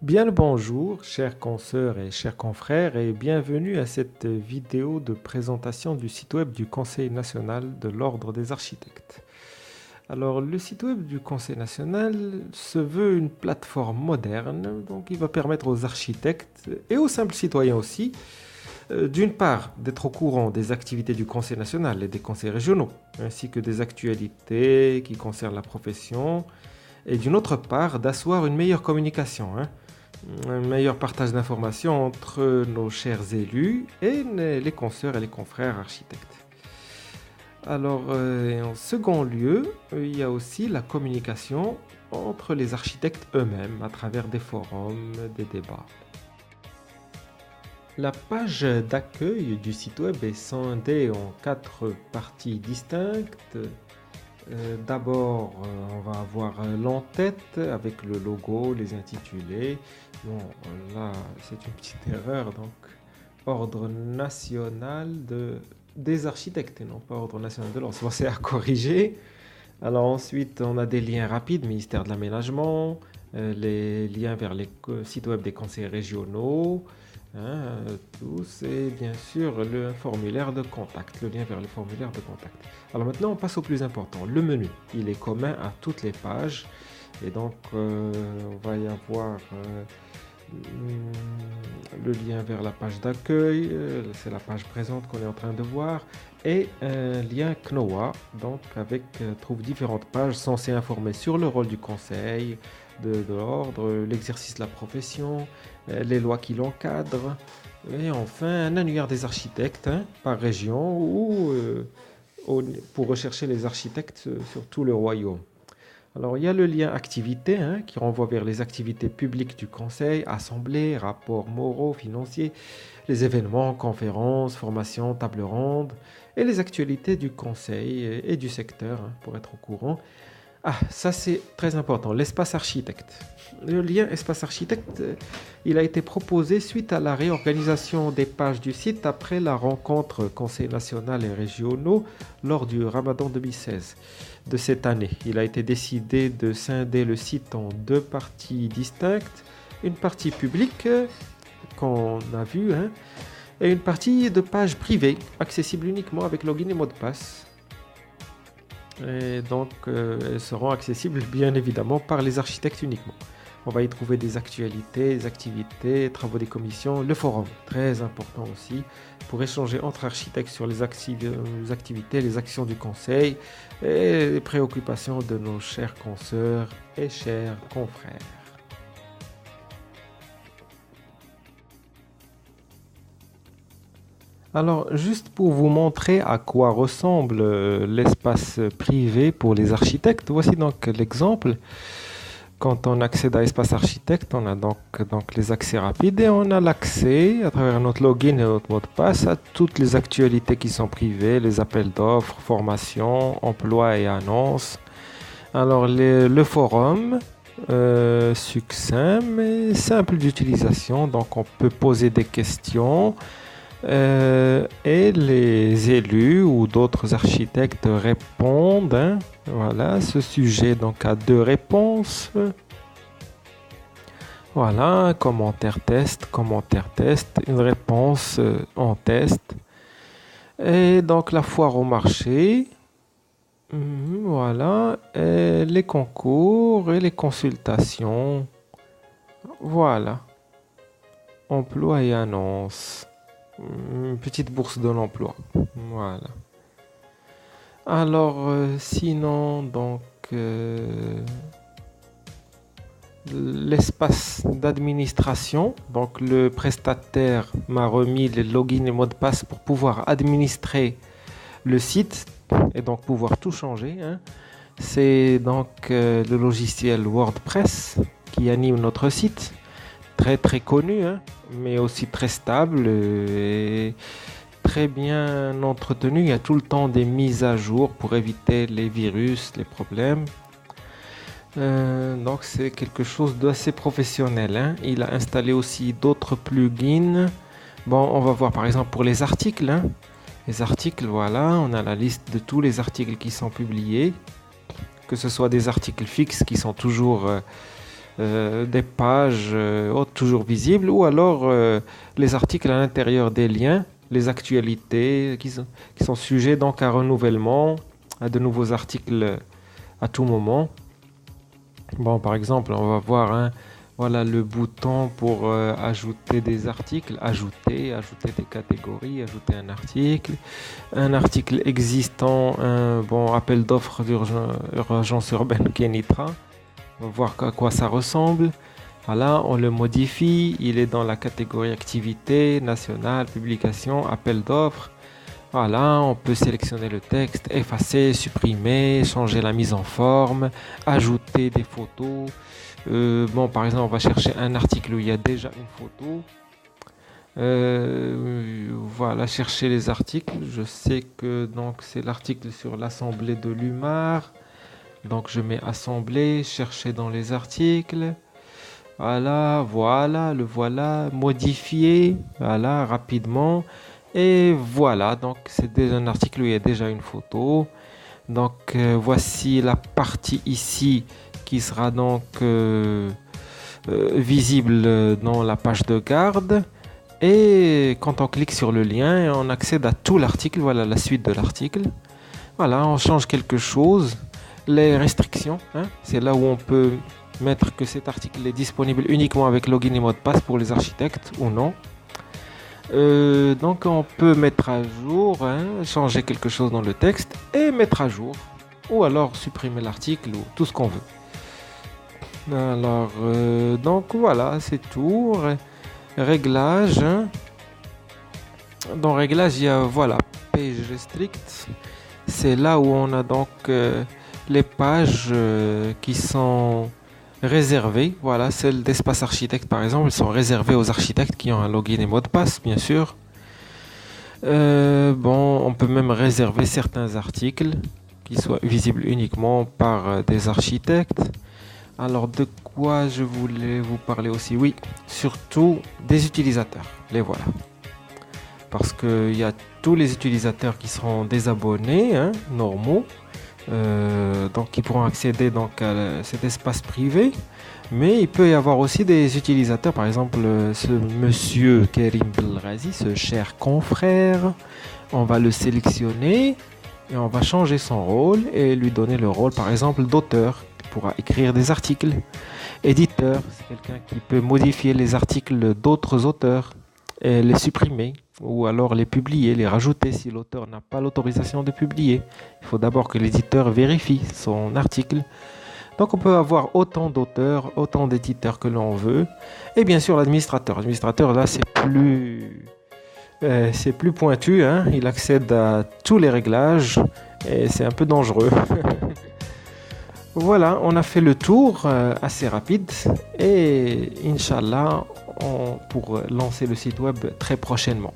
Bien le bonjour, chers consoeurs et chers confrères, et bienvenue à cette vidéo de présentation du site web du Conseil national de l'Ordre des architectes. Alors, le site web du Conseil national se veut une plateforme moderne, donc il va permettre aux architectes et aux simples citoyens aussi, d'une part, d'être au courant des activités du Conseil national et des conseils régionaux, ainsi que des actualités qui concernent la profession, et d'une autre part, d'asseoir une meilleure communication, un meilleur partage d'informations entre nos chers élus et les consoeurs et les confrères architectes. Alors, en second lieu, il y a aussi la communication entre les architectes eux-mêmes à travers des forums, des débats. La page d'accueil du site web est scindée en quatre parties distinctes. D'abord, on va avoir l'entête avec le logo, les intitulés. Bon, là, c'est une petite erreur, donc Ordre national des architectes et non pas Ordre national de l'ordre. C'est à corriger. Alors ensuite, on a des liens rapides, ministère de l'Aménagement, les liens vers les sites web des conseils régionaux, tous, et bien sûr le formulaire de contact, le lien vers le formulaire de contact. Alors maintenant, on passe au plus important, le menu. Il est commun à toutes les pages, et donc on va y avoir le lien vers la page d'accueil, c'est la page présente qu'on est en train de voir, et un lien CNOA, donc avec trouve différentes pages censées informer sur le rôle du conseil, de l'ordre, l'exercice de la profession, les lois qui l'encadrent, et enfin un annuaire des architectes par région ou pour rechercher les architectes sur tout le royaume. Alors, il y a le lien activité qui renvoie vers les activités publiques du Conseil, assemblées, rapports moraux, financiers, les événements, conférences, formations, tables rondes et les actualités du Conseil et du secteur pour être au courant. Ah, ça c'est très important, l'espace architecte. Le lien espace architecte, il a été proposé suite à la réorganisation des pages du site après la rencontre Conseil national et régionaux lors du Ramadan 2016 de cette année. Il a été décidé de scinder le site en deux parties distinctes, une partie publique qu'on a vue et une partie de page privée, accessible uniquement avec login et mot de passe. Et donc, elles seront accessibles bien évidemment par les architectes uniquement. On va y trouver des actualités, des activités, travaux des commissions, le forum, très important aussi, pour échanger entre architectes sur les activités, les actions du conseil et les préoccupations de nos chers consoeurs et chers confrères. Alors, juste pour vous montrer à quoi ressemble l'espace privé pour les architectes, voici donc l'exemple. Quand on accède à Espace Architecte, on a donc les accès rapides et on a l'accès à travers notre login et notre mot de passe à toutes les actualités qui sont privées, les appels d'offres, formations, emplois et annonces. Alors le forum, succinct mais simple d'utilisation, donc on peut poser des questions et les élus ou d'autres architectes répondent. Voilà, ce sujet donc a deux réponses. Voilà, commentaire test, une réponse en test. Et donc la foire au marché. Voilà, et les concours et les consultations. Voilà, emploi et annonces. Une petite bourse de l'emploi. Voilà. Alors, sinon, donc, l'espace d'administration. Donc, le prestataire m'a remis les logins et mots de passe pour pouvoir administrer le site et donc pouvoir tout changer. C'est donc le logiciel WordPress qui anime notre site. Très très connu, mais aussi très stable et très bien entretenu. Il y a tout le temps des mises à jour pour éviter les virus, les problèmes. Donc c'est quelque chose d'assez professionnel. Il a installé aussi d'autres plugins. Bon, on va voir par exemple pour les articles. Les articles, voilà, on a la liste de tous les articles qui sont publiés. Que ce soit des articles fixes qui sont toujours des pages toujours visibles, ou alors les articles à l'intérieur des liens, les actualités qui sont sujets donc à renouvellement, à de nouveaux articles à tout moment. Bon, par exemple, on va voir voilà, le bouton pour ajouter des articles, ajouter des catégories, ajouter un article existant, un bon appel d'offres d'urgence urbaine Kenitra. On va voir à quoi ça ressemble. Voilà, on le modifie, il est dans la catégorie activité, nationale, publication, appel d'offres. Voilà, on peut sélectionner le texte, effacer, supprimer, changer la mise en forme, ajouter des photos. Bon, par exemple, on va chercher un article où il y a déjà une photo. Voilà, chercher les articles. Je sais que donc c'est l'article sur l'Assemblée de l'UMAR. Donc je mets Assemblée, chercher dans les articles. Voilà, le voilà, modifier, voilà, rapidement. Et voilà, donc c'est déjà un article où il y a déjà une photo. Donc voici la partie ici qui sera donc visible dans la page de garde. Et quand on clique sur le lien, on accède à tout l'article, voilà la suite de l'article. Voilà, on change quelque chose. Les restrictions, hein, c'est là où on peut mettre que cet article est disponible uniquement avec login et mot de passe pour les architectes ou non. Donc on peut mettre à jour, hein, changer quelque chose dans le texte et mettre à jour. Ou alors supprimer l'article ou tout ce qu'on veut. Alors, donc voilà, c'est tout. Réglage. Hein. Dans réglage, il y a voilà, page restrict. C'est là où on a donc les pages qui sont réservées. Voilà, celles d'espace architecte par exemple, elles sont réservées aux architectes qui ont un login et mot de passe, bien sûr. Bon, on peut même réserver certains articles qui soient visibles uniquement par des architectes. Alors, de quoi je voulais vous parler aussi? Oui, surtout des utilisateurs. Les voilà. Parce qu'il y a tous les utilisateurs qui seront des abonnés, hein, normaux, donc qui pourront accéder donc, à cet espace privé. Mais il peut y avoir aussi des utilisateurs, par exemple ce monsieur Kerim Belghazi, ce cher confrère. On va le sélectionner et on va changer son rôle et lui donner le rôle, par exemple, d'auteur. Il pourra écrire des articles. Éditeur, c'est quelqu'un qui peut modifier les articles d'autres auteurs et les supprimer ou alors les publier, les rajouter si l'auteur n'a pas l'autorisation de publier. Il faut d'abord que l'éditeur vérifie son article. Donc on peut avoir autant d'auteurs, autant d'éditeurs que l'on veut. Et bien sûr l'administrateur. L'administrateur là c'est plus pointu, hein. Il accède à tous les réglages et c'est un peu dangereux. Voilà, on a fait le tour assez rapide et Inch'Allah pour lancer le site web très prochainement.